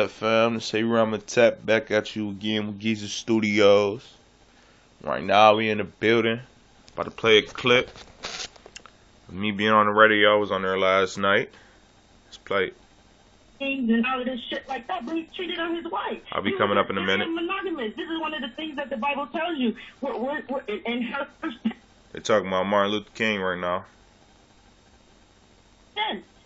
FM, to say Rama Tap back at you again with Giza Studios. Right now we in the building, about to play a clip. Me being on the radio, I was on there last night. Let's play it. And all of this shit like that, but he cheated on his wife. I'll be coming up in a minute. Monogamous. This is one of the things that the Bible tells you. And her They're talking about Martin Luther King right now.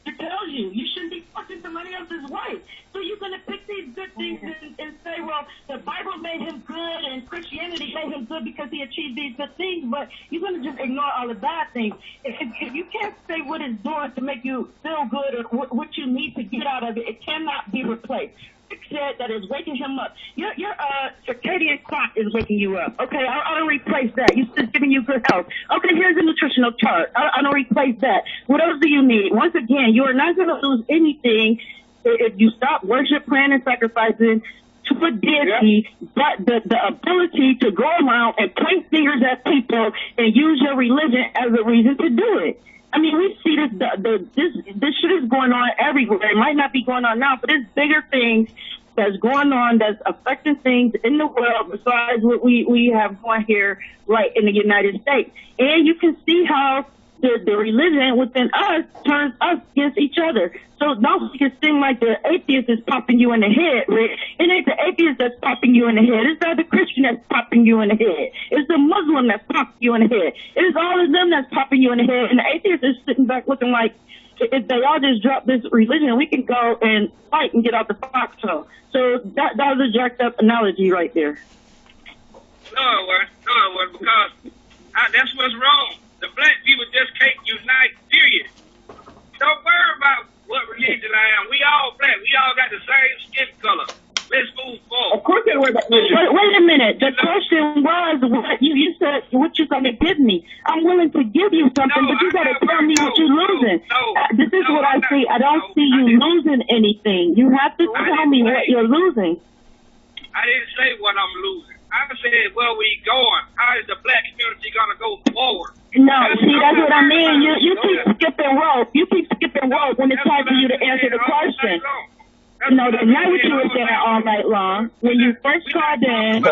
it tells you shouldn't be fucking somebody else's wife. So you're gonna pick these good things and say, well, the Bible made him good and Christianity made him good because he achieved these good things, but you're gonna just ignore all the bad things. If you can't say what it's doing to make you feel good or what you need to get out of it, it cannot be replaced. Rick said that is waking him up. Your circadian clock is waking you up. Okay, I don't replace that. You're just giving you good health. Okay, here's a nutritional chart. I don't replace that. What else do you need? Once again, you are not going to lose anything if you stop worship, praying, and sacrificing to a deity, but the ability to go around and point fingers at people and use your religion as a reason to do it. I mean, we see this shit is going on everywhere. It might not be going on now, but there's bigger things that's going on that's affecting things in the world besides what we have going here right in the United States. And you can see how the religion within us turns us against each other. So don't make it seem like the atheist is popping you in the head, Rick. It ain't the atheist that's popping you in the head. It's not the Christian that's popping you in the head. It's the Muslim that's popping you in the head. It is all of them that's popping you in the head. And the atheist is sitting back looking like, if they all just drop this religion, we can go and fight and get out the foxhole. So that was a jacked up analogy right there. No, it was because that's what's wrong. The black people just can't unite, period. Don't worry about what religion I am. We all black. We all got the same skin color. Let's move forward. Of course they were. Wait a minute. The question was, what you said, what you're going to give me. I'm willing to give you something, but you got to tell me what you're losing. This is what I see. I don't see you losing anything. You have to tell me what you're losing. I didn't say what I'm losing. I said where we going. How is the black community going to go forward? No, see, that's what I mean. You keep skipping rope. You keep skipping rope when it's time for you to answer the question. No, that's not what you were saying all night long. When you first called in,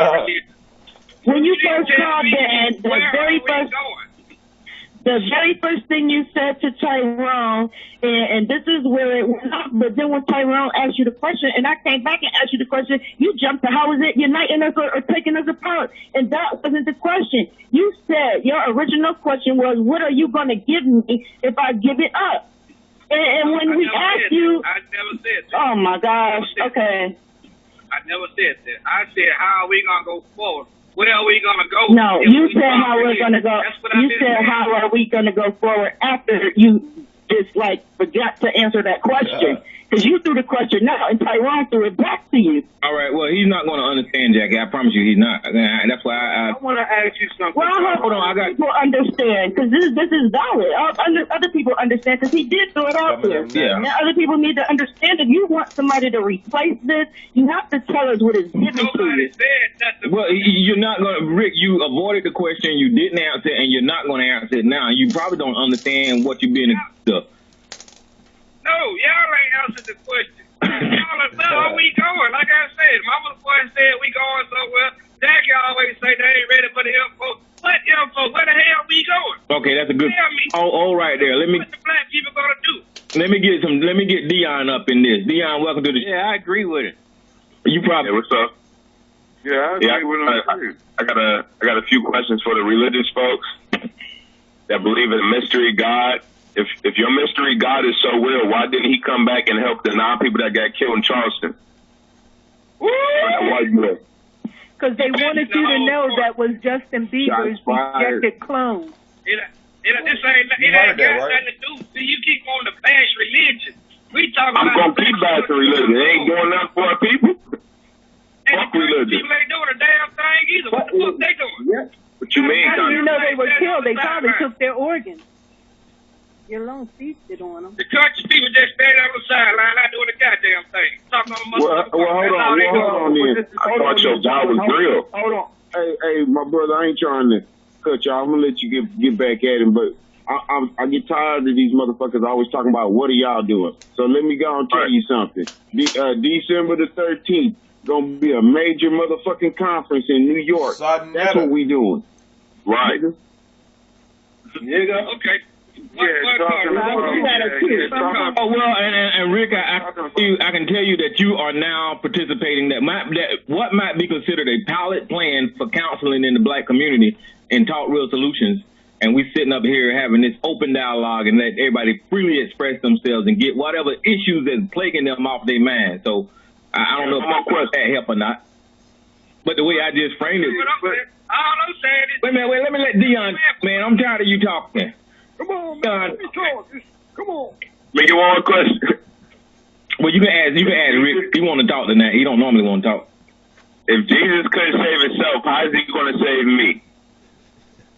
the very first thing you said to Tyrone, and this is where it went up, but then when Tyrone asked you the question, and I came back and asked you the question, you jumped to how is it uniting us or taking us apart? And that wasn't the question. You said your original question was, what are you going to give me if I give it up? And when we asked you... I never said that. Oh, my gosh. Okay. I never said that. I said, how are we going to go forward? Where are we going to go? No, you said how we're going to go. You said how are we going to go forward after you just, forgot to answer that question. Because you threw the question now, and Tyrone threw it back to you. All right, well, he's not going to understand, Jackie. I promise you he's not. That's why I want to ask you something. Well, hold on. People understand, because this is valid. Other people understand, because he did throw it out there. Yeah. Now, other people need to understand that you want somebody to replace this. You have to tell us what is given to you. Well, you're not going to, Rick, you avoided the question, you didn't answer it, and you're not going to answer it now. You probably don't understand what you're being accused of. No, y'all ain't answered the question. Y'all are where we going? Like I said, Mama boy said we going somewhere. Jackie always say they ain't ready for the info. What info? Where the hell we going? Okay, that's a good. Tell me. All right there. What the black people gonna do? Let me get Dion up in this. Dion, welcome to the. Yeah, I agree with it. You probably. Hey, what's up? Yeah, I agree with him. I got a few questions for the religious folks that believe in a mystery God. If your mystery God is so real, why didn't he come back and help the 9 people that got killed in Charleston? Because they wanted you to know that was Justin Bieber's rejected clone. This ain't got nothing to do. See, you keep on the bash religion. We talking I'm about... going to keep bashing religion. It ain't doing nothing for our people. Fuck religion. People ain't doing a damn thing either. What the fuck they doing? Yeah. What you mean? How do you know they were killed? They probably took their organs. Your alone feasted on them. The country people just standing on the sideline, not doing a goddamn thing. Talking on the hold on then. I thought your God was real. Hold on. Hey, my brother, I ain't trying to cut you off. I'm going to let you get back at him, but I get tired of these motherfuckers always talking about what are y'all doing. So let me go and tell you something. December the 13th, gonna be a major motherfucking conference in New York. That's what we doing. Right. Nigga. Okay. Oh well, and Rick, I can tell you that you are now participating. That what might be considered a pilot plan for counseling in the black community and talk real solutions. And we sitting up here having this open dialogue and let everybody freely express themselves and get whatever issues that's plaguing them off their mind. So I don't know if that help or not. But the way I just framed it. Wait a minute, let me let Dion. Man, I'm tired of you talking. Come on, man. Let me talk. Come on. Make it one question. Well, you can ask Rick. He want to talk tonight. He don't normally want to talk. If Jesus couldn't save himself, how is he going to save me?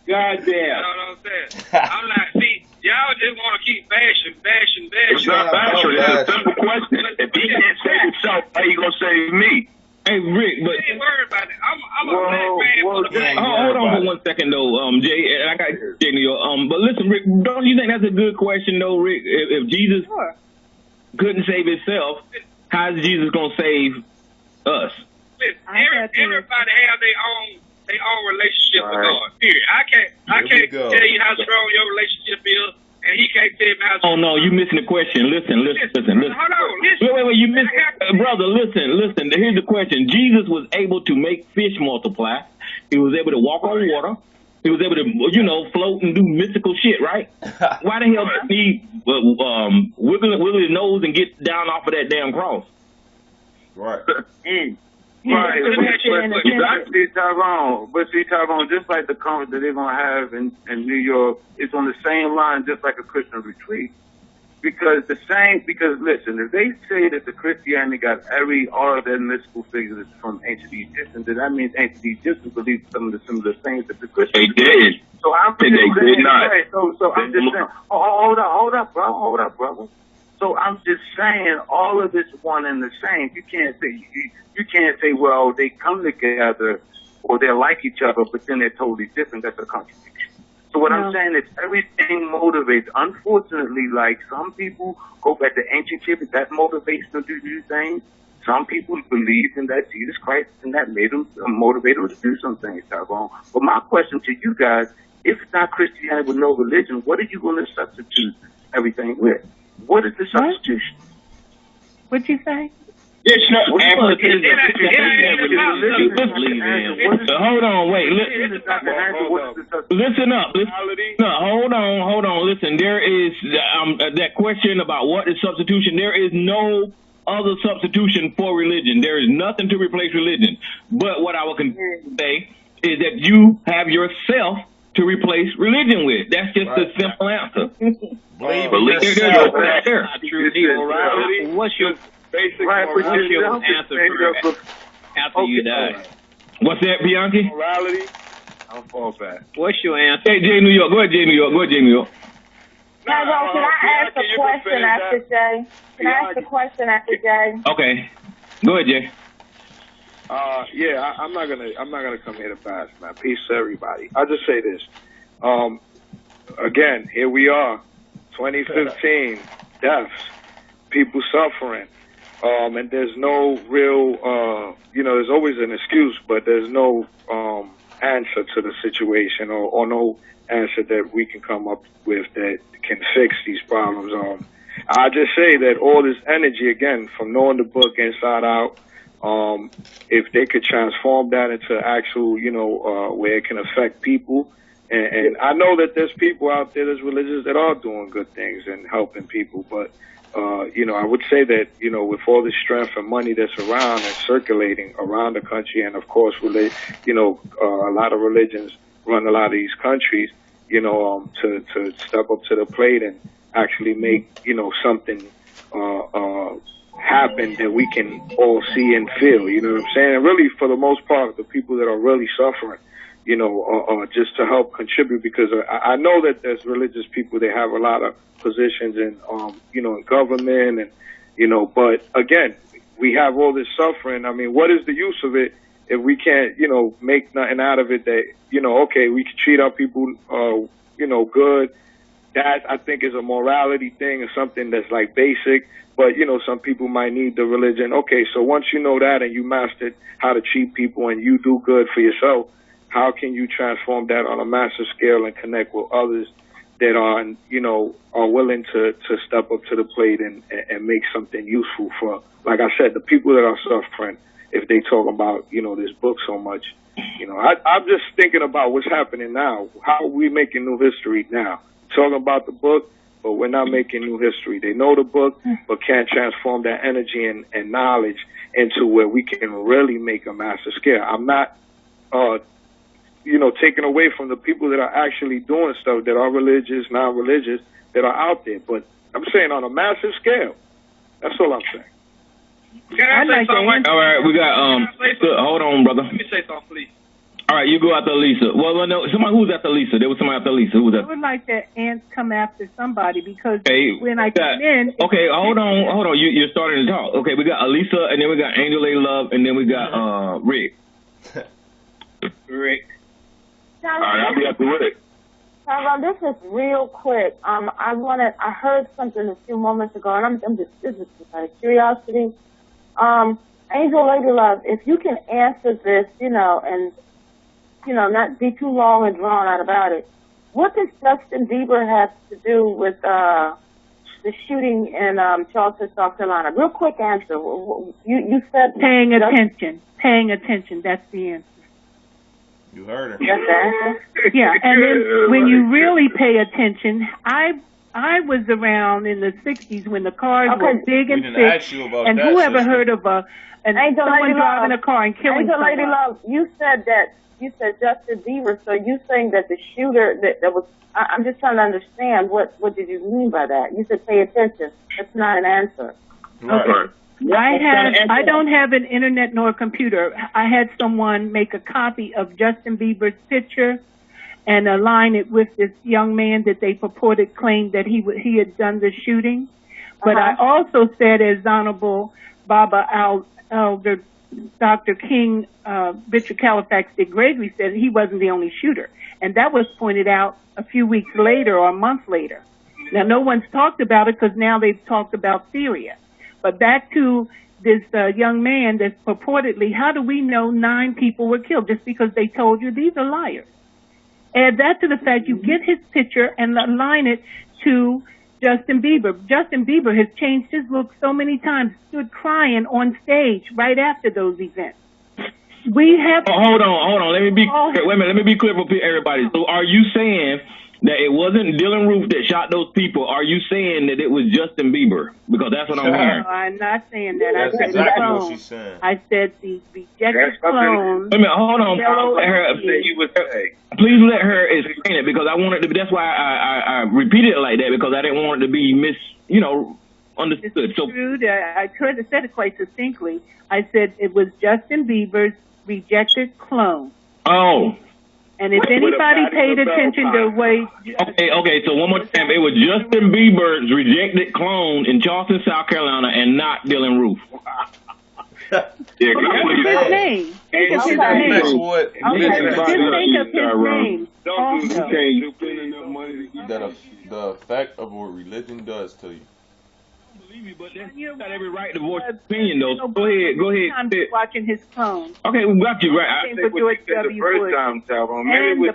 God damn. You know what I'm saying? I'm like, see, y'all just want to keep bashing. It's not bashing. It's a simple question. If he can't save himself, how you going to save me? Hey, Rick, but... I ain't worried about it. I'm a black man for the black. Hold on for 1 second, though, Jay. And I got Jay New York. But listen, Rick, don't you think that's a good question, though, Rick? If Jesus couldn't save himself, how is Jesus going to save us? Listen, everybody have their own relationship with God. Period. I can't tell you how strong your relationship is, and he can't tell me how strong. Oh no, you missing the question. Listen. Hold on, listen. Wait, you missed, brother. Listen. Here's the question. Jesus was able to make fish multiply. He was able to walk on water. He was able to, float and do mystical shit, right? Why the hell did he wiggle his nose and get down off of that damn cross? Right. Right, but see, Tyrone, just like the conference that they're going to have in New York, it's on the same line just like a Christian retreat. Because listen, if they say that the Christianity got all of their mystical figures from ancient Egyptians, then that means ancient Egyptians believed some of the things that the Christians did. So I'm just saying, right, so I'm just saying, hold up, brother. So I'm just saying, all of this one and the same. You can't say, well, they come together or they're like each other, but then they're totally different. That's a contradiction. So what I'm saying is everything motivates. Unfortunately, like some people go back to ancient Egypt, that motivates them to do things. Some people believe in that Jesus Christ and that made them motivate them to do some things, Tyrone. But my question to you guys, if it's not Christianity with no religion, what are you going to substitute everything with? What is the substitution? What'd you say? Hold on, wait. Listen up. Hold on. Listen, there is that question about what is substitution. There is no other substitution for religion. There is nothing to replace religion. But what I will say is that you have yourself to replace religion with. That's just a simple answer. Believe yourself. What's your basic answer after you die? What's that, Bianchi? Morality. I'll fall back. What's your answer? Hey, Jay New York. Go ahead, Jay New York. Tyrone, can I ask a question after Jay? Can I ask a question after Jay? Okay. Go ahead, Jay. I'm not gonna come here to bash, man. Peace to everybody. I'll just say this. Again, here we are, 2015, deaths, people suffering, and there's no real, there's always an excuse, but there's no answer to the situation or no answer that we can come up with that can fix these problems. I just say that all this energy, again, from knowing the book inside out, if they could transform that into actual, where it can affect people. And I know that there's people out there that's religious that are doing good things and helping people. But, I would say that, with all the strength and money that's around and circulating around the country, and of course, a lot of religions run a lot of these countries, to step up to the plate and actually make, something, happen that we can all see and feel, you know what I'm saying? And really, for the most part, the people that are really suffering, just to help contribute, because I know that there's religious people that have a lot of positions in, in government and, but again, we have all this suffering. I mean, what is the use of it if we can't, make nothing out of it that, okay, we can treat our people, good, that I think is a morality thing or something that's like basic. But, you know, some people might need the religion. Okay, so once you know that and you mastered how to treat people and you do good for yourself, how can you transform that on a massive scale and connect with others that are, you know, are willing to step up to the plate and make something useful for, like I said, the people that are suffering, if they talk about, you know, this book so much. You know, I'm just thinking about what's happening now. How are we making new history now? Talking about the book, but we're not making new history. They know the book, but can't transform that energy and knowledge into where we can really make a massive scale. I'm not, you know, taking away from the people that are actually doing stuff that are religious, non-religious, that are out there. But I'm saying on a massive scale. That's all I'm saying. Can I say something? All right, we got, hold on, brother. Let me say something, please. All right, you go after Lisa. Well, no, somebody who's after Lisa. There was somebody after Lisa. Who was I that? would like that ants come after somebody because Okay, when I came in. Okay, hold on. You're starting to talk. Okay, we got Alisa, and then we got Angel A. Love, and then we got Rick. Rick. All right, I'll be after Rick. This is real quick. I heard something a few moments ago, and this is out of curiosity. Angel Lady Love, if you can answer this, you know, and, you know, not be too long and drawn out about it, what does Justin Bieber have to do with the shooting in Charleston, South Carolina? Real quick answer. You said Paying attention. That's the answer. You heard her. That's the answer? Yeah, and then when you really pay attention, I was around in the 60s when the cars were big and thick, and whoever heard of someone driving a car and killing someone? Lady Love, you said Justin Bieber, so you saying that the shooter that was, I'm just trying to understand what did you mean by that? You said pay attention. That's not an answer. Right. Okay. I don't have an internet nor a computer. I had someone make a copy of Justin Bieber's picture and align it with this young man that they purported claimed that he had done the shooting. But I also said, as Honorable Baba Elder Dr. King, Richard Califax Dick Gregory said, he wasn't the only shooter. And that was pointed out a few weeks later or a month later. Now, no one's talked about it because now they've talked about Syria. But back to this young man that's purportedly, how do we know 9 people were killed just because they told you? These are liars. Add that to the fact you get his picture and align it to Justin Bieber. Justin Bieber has changed his look so many times, stood crying on stage right after those events. We have. Hold on. Let me be clear. Wait a minute. Let me be clear for everybody. So, are you saying that it wasn't Dylan Roof that shot those people? Are you saying that it was Justin Bieber? Because that's what I'm hearing. No, I'm not saying that. That's I said exactly clone. what she's saying. I said the rejected clone. Wait a minute. Hold on. Please let her explain it because I wanted to. That's why I repeated it like that because I didn't want it to be understood. It's true. I said it quite succinctly. I said it was Justin Bieber's rejected clone. Oh. And if anybody paid attention to the way... Okay, so one more time. It was Justin Bieber's rejected clone in Charleston, South Carolina, and not Dylan Roof. Think of his name. Think of his name. That's what Think of his name. the effect of what religion does to you. Believe me, but you got every right to voice opinion, though. Go ahead. I'm watching his clone. Okay, we got you right. I think what you said the first time, Talbot. Maybe it was,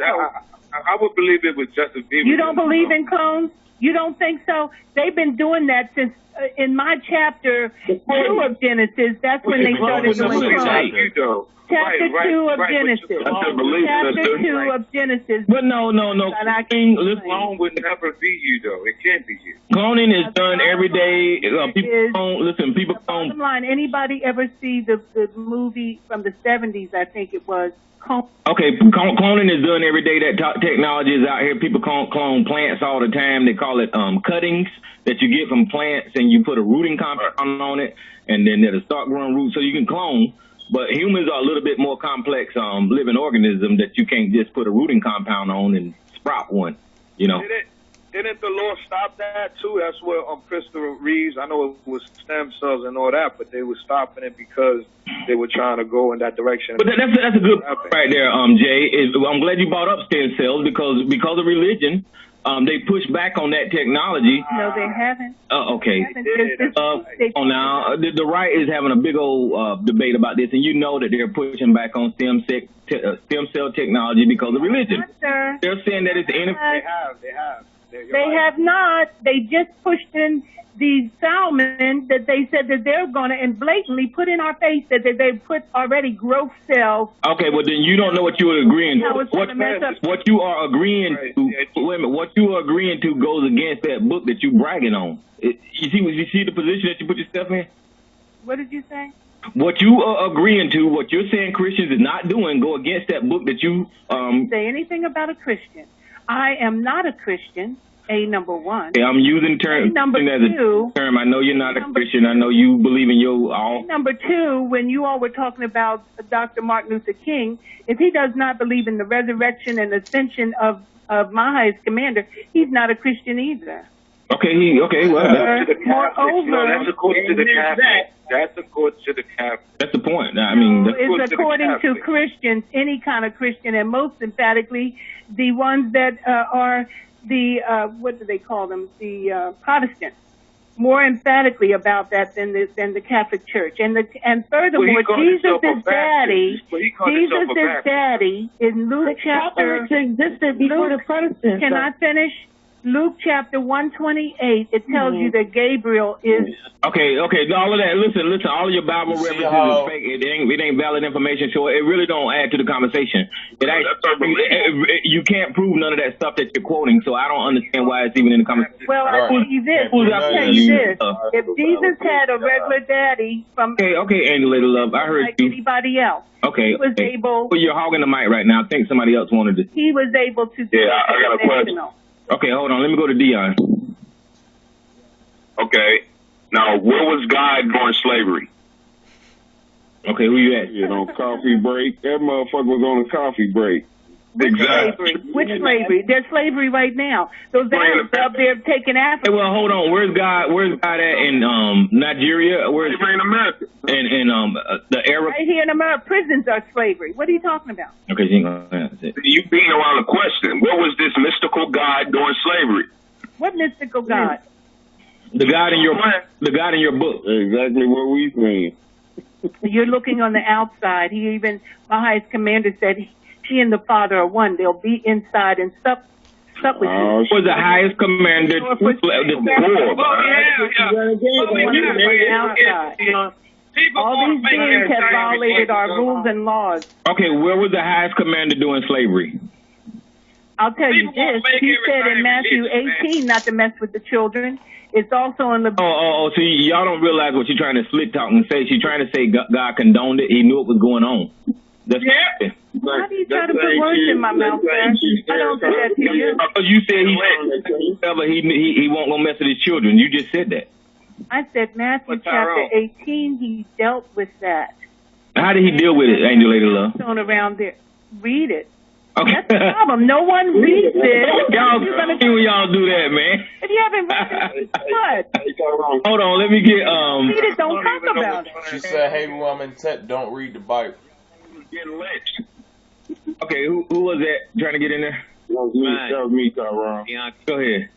I would believe it was Justin Bieber. You don't believe in clones? You don't think so? They've been doing that since in my chapter 2 of Genesis. That's when they started doing clones. Chapter 2 of Genesis. Chapter 2 of Genesis. But no. Clone would never be you, though. It can't be you. Cloning is done every day. People clone. Bottom line, anybody ever see the movie from the 70s, I think it was, Okay, cloning is done every day. That technology is out here. People clone plants all the time. They call it cuttings that you get from plants, and you put a rooting compound on it, and then it'll start growing roots so you can clone. But humans are a little bit more complex living organism that you can't just put a rooting compound on and sprout one, you know. Didn't the law stop that, too? That's what Christopher Reeves, I know it was stem cells and all that, but they were stopping it because they were trying to go in that direction. But that's a good point right there, Jay. I'm glad you brought up stem cells because of religion. they pushed back on that technology. No, they haven't. Okay. Now the right is having a big old debate about this, and you know that they're pushing back on stem cell technology because of religion. Not, sir. They're saying that it's They have. They have not. They just pushed in these salmon that they said that they're going to, and blatantly put in our face that they put already growth cells. Okay, well then you don't know what you're agreeing to. What you are agreeing to? Wait a minute. What you are agreeing to goes against that book that you bragging on. You see the position that you put yourself in? What did you say? What you are agreeing to, what you're saying Christians is not doing, go against that book that you say anything about a Christian. I am not a Christian. Number one. Okay, I'm using term number as two, a term. I know you're not a Christian. I know you believe in your all. Number two, when you all were talking about Dr. Martin Luther King, if he does not believe in the resurrection and ascension of my highest commander, he's not a Christian either. Okay, well, moreover, that's according to the Catholic. That's according to the Catholic. That's the point. I mean, it's according to Christians, any kind of Christian, and most emphatically, the ones that are the what do they call them? The Protestants. More emphatically about that than the Catholic Church, and furthermore, Jesus' daddy in Luke chapter. Existed before the Protestants. Can I finish? Luke chapter 128, it tells you that Gabriel is... Okay, all of that, listen, all of your Bible references is fake. It ain't valid information, so it really don't add to the conversation. You can't prove none of that stuff that you're quoting, so I don't understand why it's even in the conversation. Well, I'll tell you this. If Jesus had a regular daddy from... Okay, Angela Love, I heard like you. Anybody else. Okay. He was able... Well, you're hogging the mic right now. I think somebody else wanted to... He was able to do I got a question. Okay, hold on. Let me go to Dion. Okay. Now, where was God during slavery? Okay, who you at? Coffee break. That motherfucker was on a coffee break. Exactly. Which slavery? There's slavery right now. Those Arabs up there taking Africa. Hey, well, hold on. Where's God at in Nigeria? Where's slavery in America? And the Arab. Right here in America, prisons are slavery. What are you talking about? Okay, you beating around the question. What was this mystical God during slavery? What mystical God? The God in your book. Exactly what we saying. You're looking on the outside. My highest commander said he and the Father are one. They'll be inside and sup with you. Was the highest commander All these beings have violated our rules and laws. Okay, where was the highest commander during slavery? I'll tell you this. He said in Matthew 18 not to mess with the children. It's also in the... So y'all don't realize what you're trying to slick talk and say. She's trying to say God condoned it. He knew it was going on. Why do you try to put words in my mouth, sir? I don't do that to you. You said he won't go mess with his children. You just said that. I said Matthew chapter 18, he dealt with that. How did he deal with it, Angel Lady Love? Going around there. Read it. Okay. That's the problem. No one reads it. Y'all do that, man. If you haven't read it, what? Hold on, let me get Read it, don't talk about it. She said, "Hey, woman, don't read the Bible." Getting lynched. Okay, who was that trying to get in there? That was me, Tyrone. Go ahead.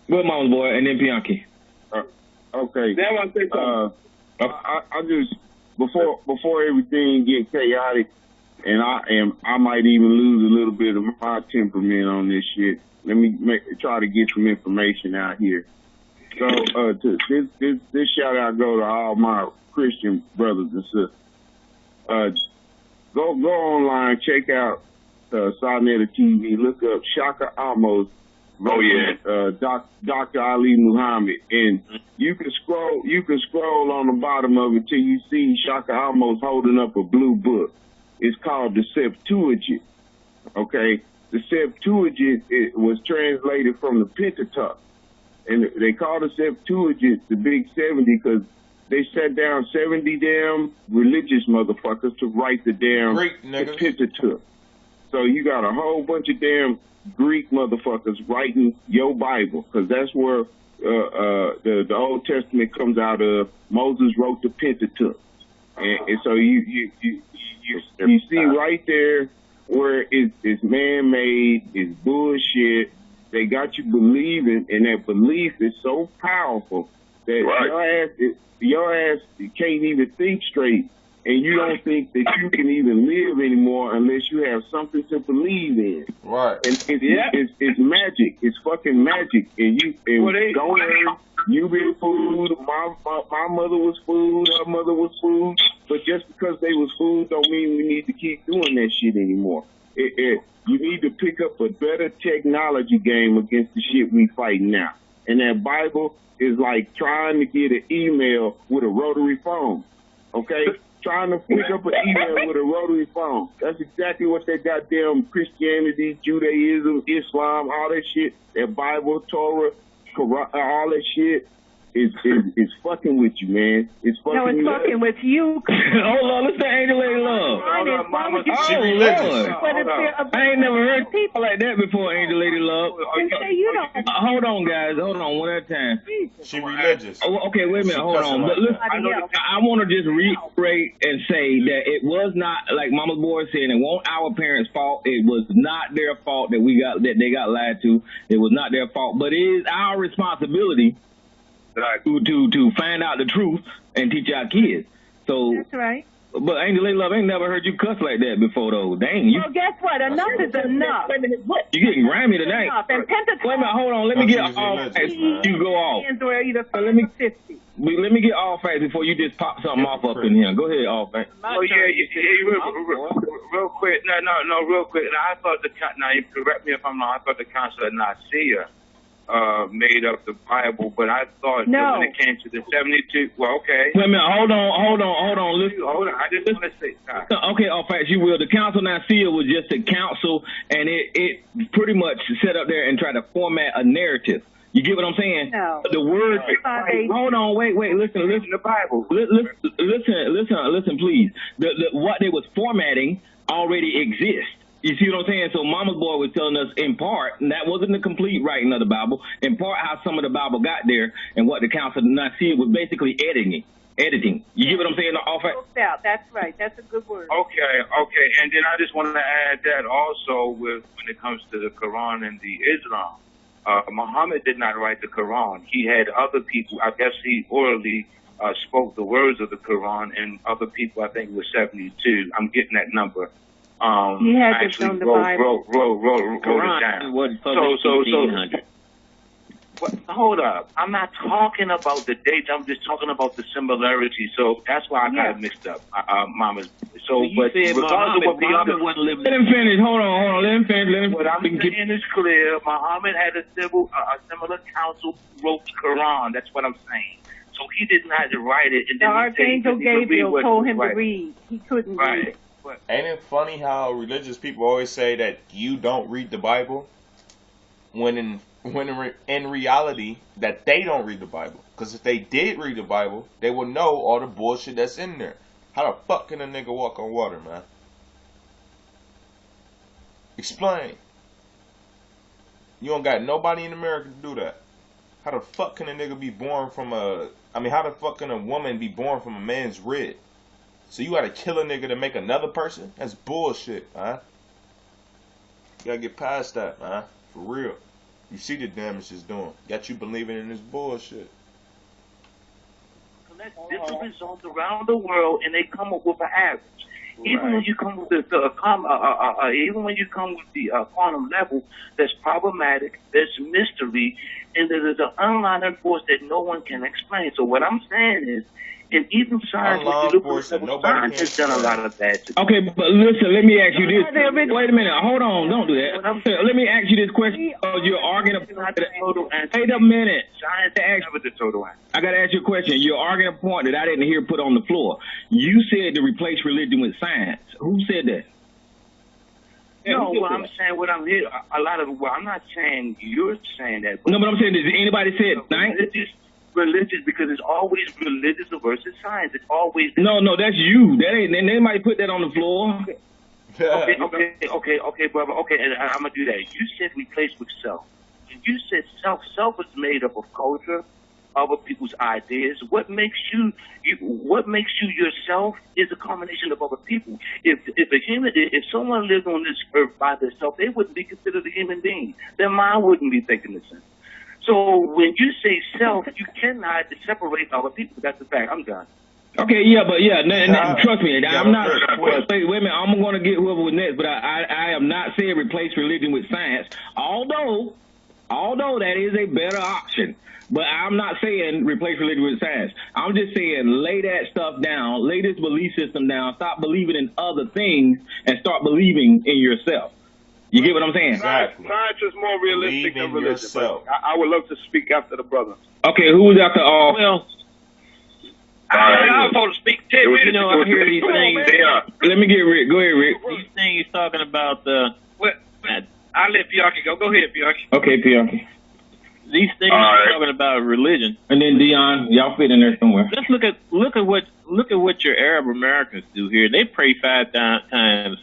Go ahead, Mama's boy, and then Bianchi. Okay. I just before everything get chaotic, and I might even lose a little bit of my temperament on this shit. Let me try to get some information out here. So this shout out go to all my Christian brothers and sisters. Go online, check out Sarnetta TV, look up Shaka Amos. Oh yeah. Dr. Ali Muhammad, and you can scroll on the bottom of it till you see Shaka Amos holding up a blue book. It's called the Septuagint. Okay, the Septuagint it was translated from the Pentateuch, and they call the Septuagint the Big 70 because they sat down 70 damn religious motherfuckers to write the damn the Pentateuch. So you got a whole bunch of damn Greek motherfuckers writing your Bible, because that's where the Old Testament comes out of. Moses wrote the Pentateuch, and so you see right there where it's man-made, it's bullshit. They got you believing, and that belief is so powerful that your ass can't even think straight, and you don't think that you can even live anymore unless you have something to believe in. Right. And it's magic. It's fucking magic. And don't worry, you been food. My mother was food. Her mother was food. But just because they was food don't mean we need to keep doing that shit anymore. You need to pick up a better technology game against the shit we fighting now. And that Bible is like trying to get an email with a rotary phone. Okay? Trying to pick up an email with a rotary phone. That's exactly what that goddamn Christianity, Judaism, Islam, all that shit, that Bible, Torah, Quran, all that shit is fucking with you, man. It's fucking No, it's fucking with you. Hold on, listen to Angel Lady Love. She religious. I ain't never heard people like that before, Angel Lady Love. Hold on, guys. Hold on, one at a time. She religious. Okay, wait a minute. Hold on. But listen, I want to just reiterate and say that it was not, like Mama Boy said, it wasn't our parents' fault. It was not their fault that they got lied to. It was not their fault. But it is our responsibility to find out the truth and teach our kids. So that's right. But Angel Lady Love, I ain't never heard you cuss like that before, though. Dang, you. Well, guess what? Enough is enough. You getting grimy tonight. And wait a minute, hold on. Let me get all facts. You go off. Let me get all facts before you just pop something off up in here. Go ahead, all facts. Oh yeah, real quick. No, real quick. Now I thought now you correct me if I'm wrong. I thought the Council of Nicaea made up the Bible, but I thought that when it came to the 72, well, okay. Wait a minute, hold on. Listen, hold on. I just want to say, okay, all facts, you will. The Council of Nicaea was just a council, and it pretty much set up there and tried to format a narrative. You get what I'm saying? No. The word. Hold on, wait. Listen. The Bible. Listen, please. What they was formatting already exists. You see what I'm saying? So Mama's Boy was telling us in part, and that wasn't the complete writing of the Bible, in part how some of the Bible got there and what the Council of Nicaea was basically editing. You get what I'm saying? That's right. That's a good word. Okay. And then I just wanted to add that also when it comes to the Quran and the Islam. Muhammad did not write the Quran. He had other people, I guess he orally spoke the words of the Quran, and other people, I think it was 72. I'm getting that number. He had actually to the Bible. Wrote it down. So, hold up. I'm not talking about the dates. I'm just talking about the similarity. So that's why I got it mixed up. Mama's. So, but regardless of what the other one lived. Let him finish. Hold on. Let him finish. What I'm saying is clear. Muhammad had a similar council who wrote the Quran. That's what I'm saying. So he did not write it. And the Archangel Gabriel told him to read. He couldn't read it. Ain't it funny how religious people always say that you don't read the Bible, when in reality that they don't read the Bible? Because if they did read the Bible, they would know all the bullshit that's in there. How the fuck can a nigga walk on water, man? Explain. You don't got nobody in America to do that. How the fuck can a nigga be born from how the fuck can a woman be born from a man's rib? So you gotta kill a nigga to make another person? That's bullshit, man. You gotta get past that, man. For real. You see the damage it's doing. Got you believing in this bullshit. Collect different results around the world, and they come up with an average. Even when you come with the quantum level, there's problematic, there's mystery, and there's an unlearned force that no one can explain. So what I'm saying is, and even science, science has done a lot of that. Okay, but listen, let me ask you this. Wait a minute, hold on, don't do that. Let me ask you this question. You're arguing about wait a minute. I gotta ask you a question. You're arguing a point that I didn't hear put on the floor. You said to replace religion with science. Who said that? No, what I'm saying, I'm not saying you're saying that. No, but I'm saying, did anybody say it? Religious, because it's always religious versus science. It's always no, that's you. That ain't. They might put that on the floor. Okay, brother. Okay, and I'm gonna do that. You said replace with self. And you said self is made up of culture, other people's ideas. What makes you yourself is a combination of other people. If someone lived on this earth by themselves, they wouldn't be considered a human being. Their mind wouldn't be thinking the same. So when you say self, you cannot separate other people. That's a fact. I'm done. Okay, yeah, but trust me, I'm not. Wait a minute, I'm going to get whoever was next, but I am not saying replace religion with science, although that is a better option. But I'm not saying replace religion with science. I'm just saying lay that stuff down, lay this belief system down, stop believing in other things, and start believing in yourself. You get what I'm saying? Exactly. Science is more realistic than religion. Yourself. I would love to speak after the brother. Okay, who's after all? Well, I was supposed to speak 10 minutes. You know, I hear these things. Let me get Rick. Go ahead, Rick. These things you're talking about, I'll let Bianchi go. Go ahead, Bianchi. Okay, Bianchi. These things you're talking about religion. And then Dion, y'all fit in there somewhere. Let's look at what your Arab Americans do here. They pray 5 times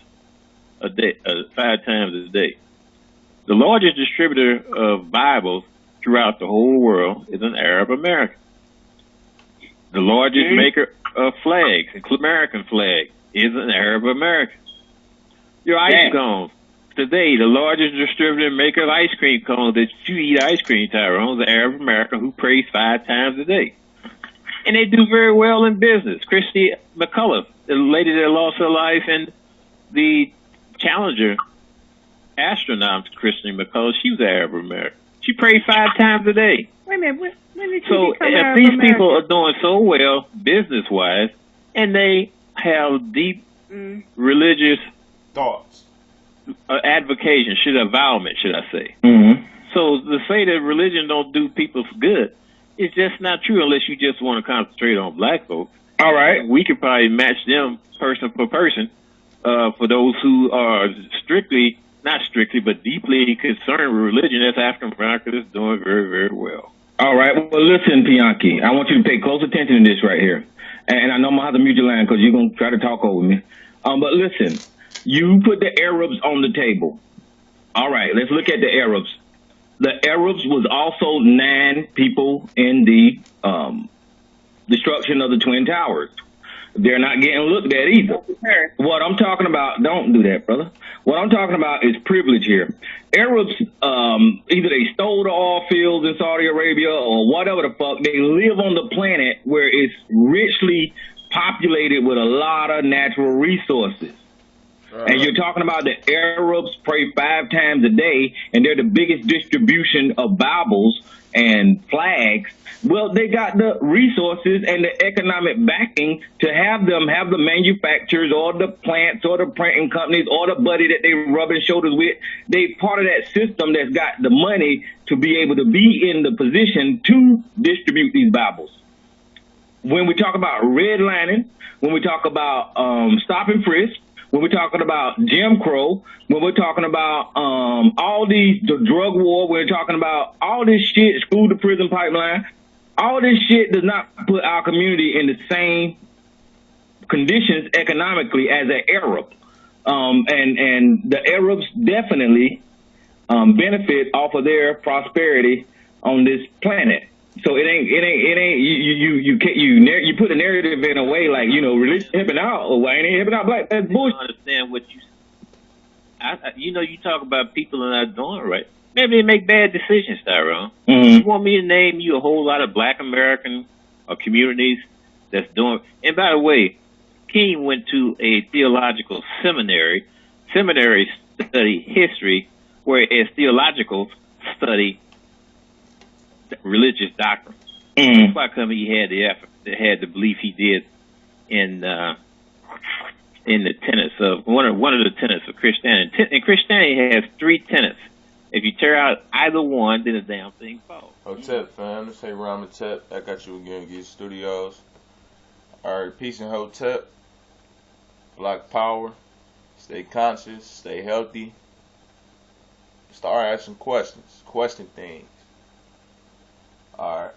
a day, 5 times a day. The largest distributor of Bibles throughout the whole world is an Arab American. The largest maker of flags, American flag, is an Arab American. Your ice cones. Today, the largest distributor and maker of ice cream cones that you eat ice cream, Tyrone, is an Arab American who prays 5 times a day. And they do very well in business. Christy McCullough, the lady that lost her life in the Challenger astronaut, Christy McCullough, she was Arab American. She prayed 5 times a day. Wait a minute. When did so if these people are doing so well business-wise, and they have deep religious thoughts, advocation, avowment, should I say? Mm-hmm. So to say that religion don't do people good, it's just not true unless you just want to concentrate on black folks. All right, we could probably match them person per person. For those who are not strictly, but deeply concerned with religion, that's African American is doing very, very well. All right. Well, listen, Bianchi, I want you to pay close attention to this right here. And I know I'm going to have to mute your line because you're going to try to talk over me. But listen, you put the Arabs on the table. All right, let's look at the Arabs. The Arabs was also 9 people in the destruction of the Twin Towers. They're not getting looked at either. What I'm talking about, don't do that, brother. What I'm talking about is privilege here. Arabs, either they stole the oil fields in Saudi Arabia or whatever the fuck, they live on the planet where it's richly populated with a lot of natural resources. And you're talking about the Arabs pray 5 times a day, and they're the biggest distribution of Bibles and flags. Well, they got the resources and the economic backing to have them have the manufacturers or the plants or the printing companies or the buddy that they rubbing shoulders with. They part of that system that's got the money to be able to be in the position to distribute these Bibles. When we talk about redlining, when we talk about stop and frisk, when we're talking about Jim Crow, when we're talking about the drug war, we're talking about all this shit, school to prison pipeline, all this shit does not put our community in the same conditions economically as an Arab. And the Arabs definitely benefit off of their prosperity on this planet. So it ain't you put a narrative in a way like, religion hipping out or why ain't it hipping out black? That's bullshit. I understand what you talk about people are not doing right. Maybe they make bad decisions, Tyrone. You want me to name you a whole lot of black American communities that's doing, and by the way, King went to a theological seminary. Seminaries study history, whereas theologicals study religious doctrine. That's why he had the belief he did in the tenets of one of the tenets of Christianity. And Christianity has 3 tenets. If you tear out either one, then the damn thing falls. Hotep, fam. This ain't Ramatep. I got you again, Giza Studios. Alright, peace and Hotep. Black power. Stay conscious. Stay healthy. Start asking questions. Question things. Alright.